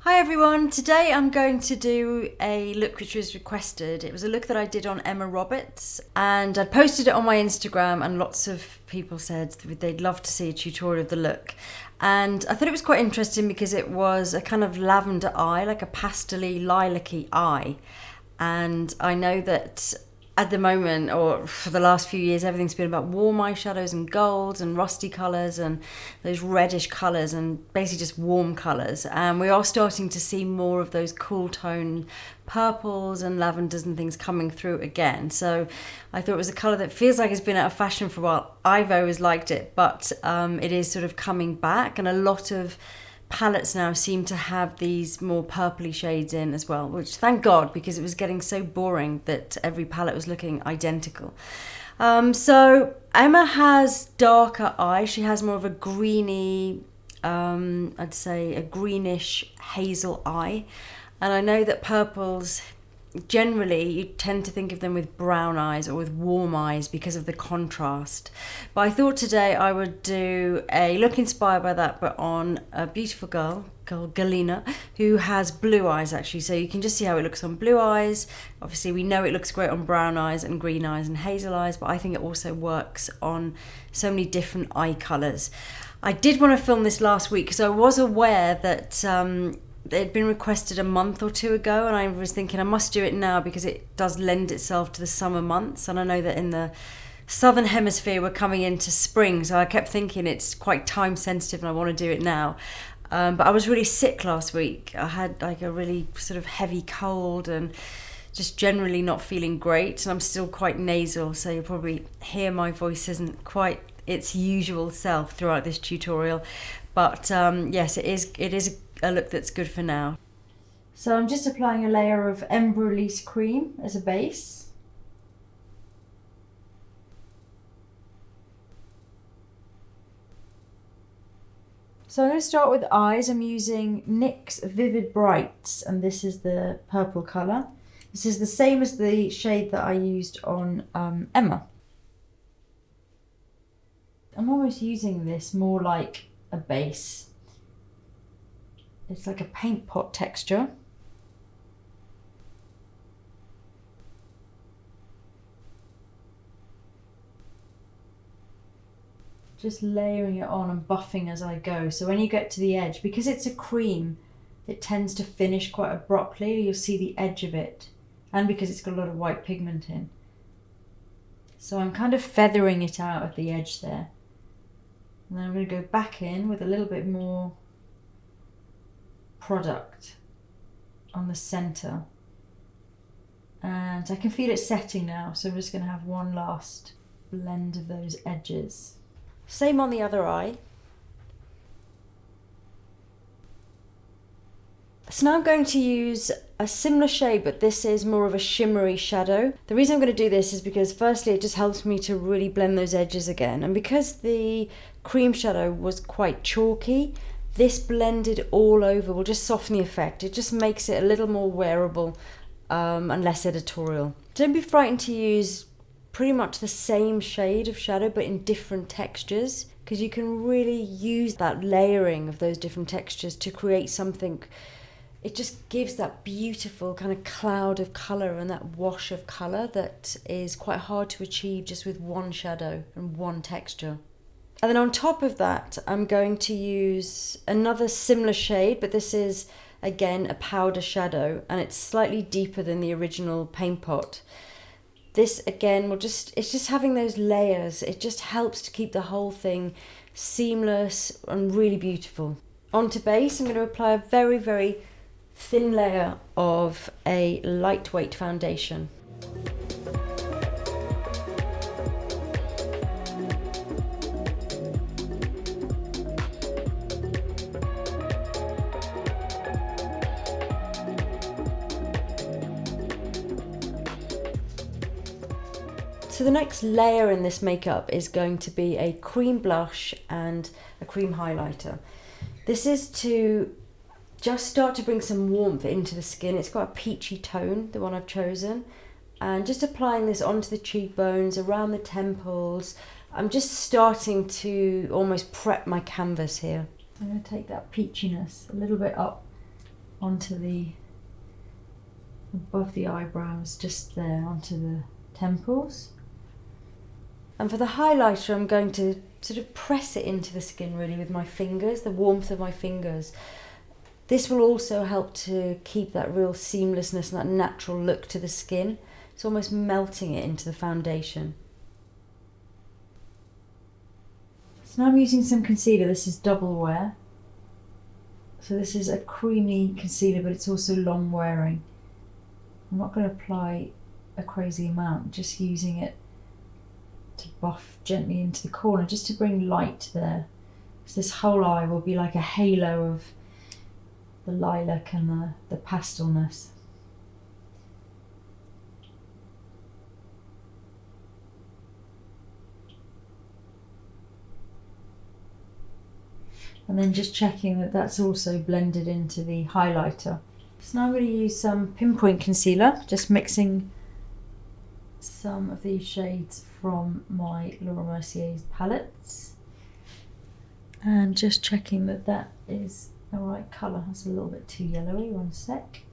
Hi everyone, today I'm going to do a look which was requested. It was a look that I did on Emma Roberts and I posted it on my Instagram and lots of people said they'd love to see a tutorial of the look. And I thought it was quite interesting because it was a kind of lavender eye, like a pastel-y, lilac-y eye. And I know that at the moment, or for the last few years, everything's been about warm eyeshadows and golds and rusty colours and those reddish colours and basically just warm colours. And we are starting to see more of those cool tone purples and lavenders and things coming through again. So I thought it was a colour that feels like it's been out of fashion for a while. I've always liked it, but it is sort of coming back, and a lot of palettes now seem to have these more purpley shades in as well, which thank God, because it was getting so boring that every palette was looking identical. So Emma has darker eyes. She has more of a greeny, I'd say a greenish hazel eye. And I know that purples, generally you tend to think of them with brown eyes or with warm eyes because of the contrast. But I thought today I would do a look inspired by that, but on a beautiful girl called Galina, who has blue eyes actually. So you can just see how it looks on blue eyes. Obviously we know it looks great on brown eyes and green eyes and hazel eyes, but I think it also works on so many different eye colours. I did want to film this last week because I was aware that it had been requested a month or two ago, and I was thinking I must do it now because it does lend itself to the summer months, and I know that in the southern hemisphere we're coming into spring, so I kept thinking it's quite time sensitive and I want to do it now. But I was really sick last week. I had like a really sort of heavy cold and just generally not feeling great, and I'm still quite nasal, so you'll probably hear my voice isn't quite its usual self throughout this tutorial. But yes, it is a look that's good for now. So I'm just applying a layer of Embryolisse cream as a base. So I'm going to start with eyes. I'm using NYX Vivid Brights, and this is the purple colour. This is the same as the shade that I used on Emma. I'm almost using this more like a base. It's like a paint pot texture. Just layering it on and buffing as I go. So when you get to the edge, because it's a cream, it tends to finish quite abruptly. You'll see the edge of it. And because it's got a lot of white pigment in. So I'm kind of feathering it out at the edge there. And then I'm going to go back in with a little bit more product on the center, and I can feel it setting now, so we're just going to have one last blend of those edges. Same on the other eye. So now I'm going to use a similar shade, but this is more of a shimmery shadow. The reason I'm going to do this is because firstly it just helps me to really blend those edges again, and because the cream shadow was quite chalky, this blended all over will just soften the effect. It just makes it a little more wearable and less editorial. Don't be frightened to use pretty much the same shade of shadow but in different textures, because you can really use that layering of those different textures to create something. It just gives that beautiful kind of cloud of colour and that wash of colour that is quite hard to achieve just with one shadow and one texture. And then on top of that, I'm going to use another similar shade, but this is, again, a powder shadow, and it's slightly deeper than the original paint pot. This, again, it's just having those layers. It just helps to keep the whole thing seamless and really beautiful. Onto base, I'm going to apply a very, very thin layer of a lightweight foundation. So the next layer in this makeup is going to be a cream blush and a cream highlighter. This is to just start to bring some warmth into the skin. It's got a peachy tone, the one I've chosen. And just applying this onto the cheekbones, around the temples. I'm just starting to almost prep my canvas here. I'm going to take that peachiness a little bit up onto the, above the eyebrows, just there, onto the temples. And for the highlighter, I'm going to sort of press it into the skin really with my fingers, the warmth of my fingers. This will also help to keep that real seamlessness and that natural look to the skin. It's almost melting it into the foundation. So now I'm using some concealer. This is Double Wear. So this is a creamy concealer, but it's also long wearing. I'm not going to apply a crazy amount, just using it to buff gently into the corner, just to bring light there. So this whole eye will be like a halo of the lilac and the pastelness. And then just checking that that's also blended into the highlighter. So now I'm going to use some pinpoint concealer, just mixing some of these shades from my Laura Mercier's palettes. And just checking that that is the right colour. That's a little bit too yellowy, one sec.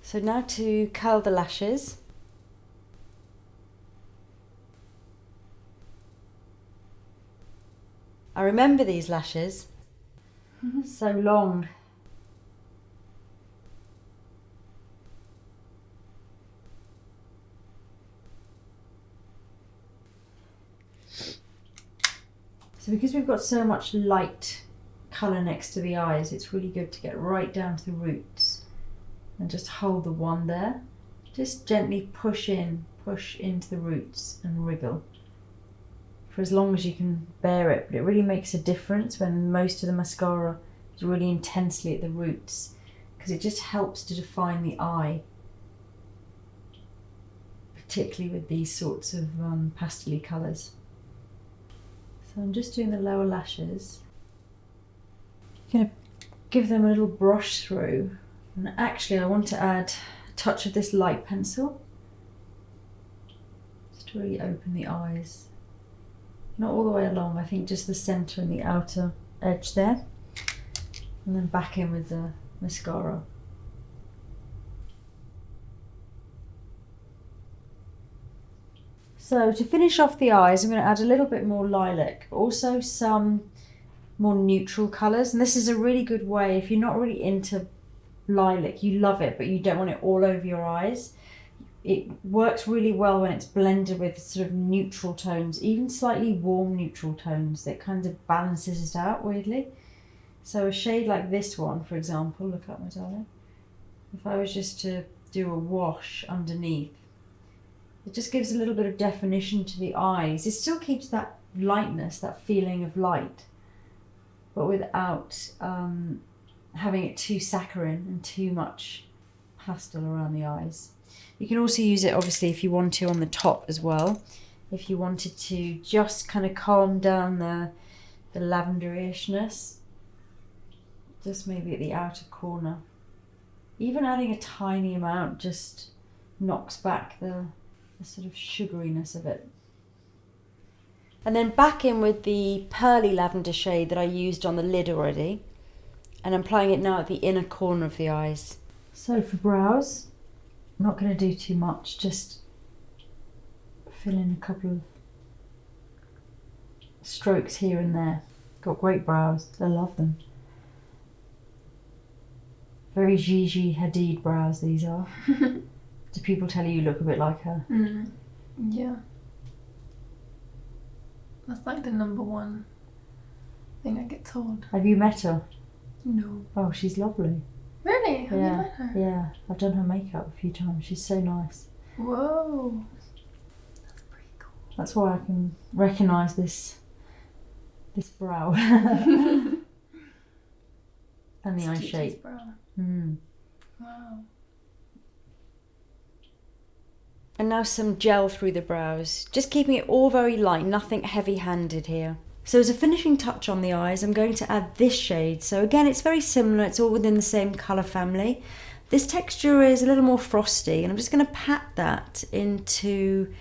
So now to curl the lashes. I remember these lashes. So long. So because we've got so much light colour next to the eyes, it's really good to get right down to the roots. And just hold the wand there. Just gently push into the roots and wriggle for as long as you can bear it. But it really makes a difference when most of the mascara is really intensely at the roots, because it just helps to define the eye, particularly with these sorts of pastel-y colours. So I'm just doing the lower lashes. I'm going to give them a little brush through. And actually I want to add a touch of this light pencil, just to really open the eyes. Not all the way along, I think just the centre and the outer edge there. And then back in with the mascara. So to finish off the eyes, I'm going to add a little bit more lilac, but also some more neutral colours. And this is a really good way, if you're not really into lilac, you love it, but you don't want it all over your eyes. It works really well when it's blended with sort of neutral tones, even slightly warm neutral tones. That kind of balances it out weirdly. So a shade like this one, for example, look up my darling. If I was just to do a wash underneath, it just gives a little bit of definition to the eyes. It still keeps that lightness, that feeling of light, but without having it too saccharine and too much pastel around the eyes. You can also use it obviously if you want to on the top as well. If you wanted to just kind of calm down the lavender-ishness, just maybe at the outer corner. Even adding a tiny amount just knocks back the sort of sugariness of it. And then back in with the pearly lavender shade that I used on the lid already. And I'm applying it now at the inner corner of the eyes. So for brows, I'm not going to do too much, just fill in a couple of strokes here and there. Got great brows, I love them. Very Gigi Hadid brows these are. Do people tell you look a bit like her? Yeah. That's like the #1 thing I get told. Have you met her? No. Oh, she's lovely. Really? Have you met her? Yeah, I've done her makeup a few times. She's so nice. Whoa. That's pretty cool. That's why I can recognise this brow. And the eye It's shape. brown. Wow. And now some gel through the brows, just keeping it all very light, nothing heavy-handed here. So as a finishing touch on the eyes, I'm going to add this shade. So again, it's very similar, it's all within the same colour family. This texture is a little more frosty, and I'm just going to pat that into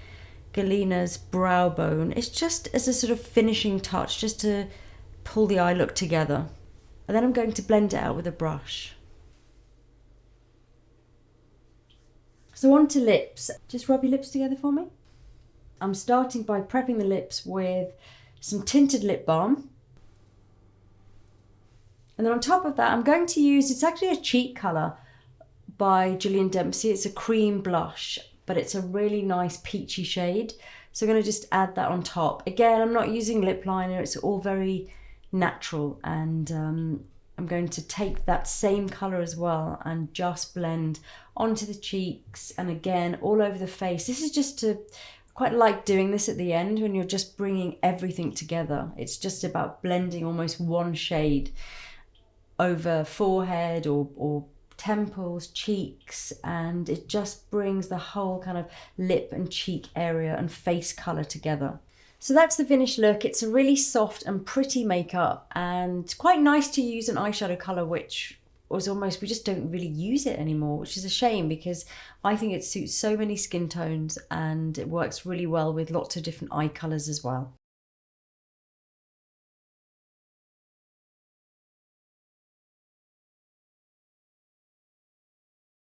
Galena's brow bone. It's just as a sort of finishing touch, just to pull the eye look together. And then I'm going to blend it out with a brush. So on to lips. Just rub your lips together for me. I'm starting by prepping the lips with some tinted lip balm. And then on top of that, I'm going to use, it's actually a cheek colour by Julian Dempsey. It's a cream blush, but it's a really nice peachy shade. So I'm going to just add that on top. Again, I'm not using lip liner. It's all very natural, and I'm going to take that same colour as well and just blend onto the cheeks and again all over the face. This is just to, quite like doing this at the end when you're just bringing everything together. It's just about blending almost one shade over forehead or temples, cheeks, and it just brings the whole kind of lip and cheek area and face colour together. So that's the finished look. It's a really soft and pretty makeup, and quite nice to use an eyeshadow colour which was almost, we just don't really use it anymore, which is a shame because I think it suits so many skin tones and it works really well with lots of different eye colours as well.